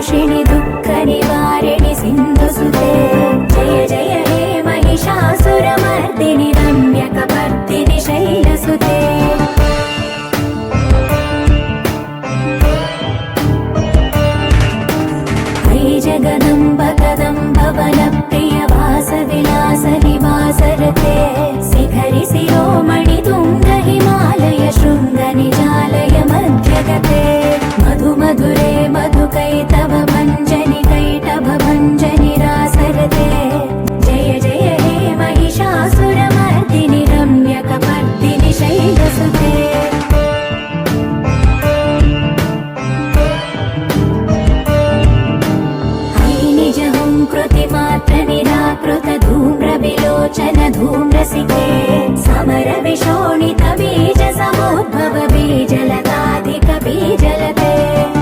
नाशिनि दुःख निवारिणि सिन्धुसुते जय जय हे महिषासुरमर्दिनि रम्यकपर्दिनि शैलसुते जगदम्ब कदम्ब वनप्रिय वासविलास निवासरते शिखरि शिरोमणि तुङ्ग हिमालय शृङ्ग निजालय मध्यगते मधु मधुरे मधुकैटभ भञ्जनि कैटभ भञ्जनि रासरते जय जय हे महिषासुरमर्दिनि रम्यकपर्दिनि शैलसुते कृतिमात्र निराकृत धूम्र विलोचन धूम्रसिके समर विशोणित बीज समुद्भव बीजलताधिक बीजलते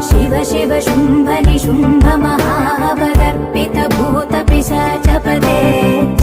शिव शिव शुम्भ निशुम्भ महावदर्पित भूत पिशाच पदे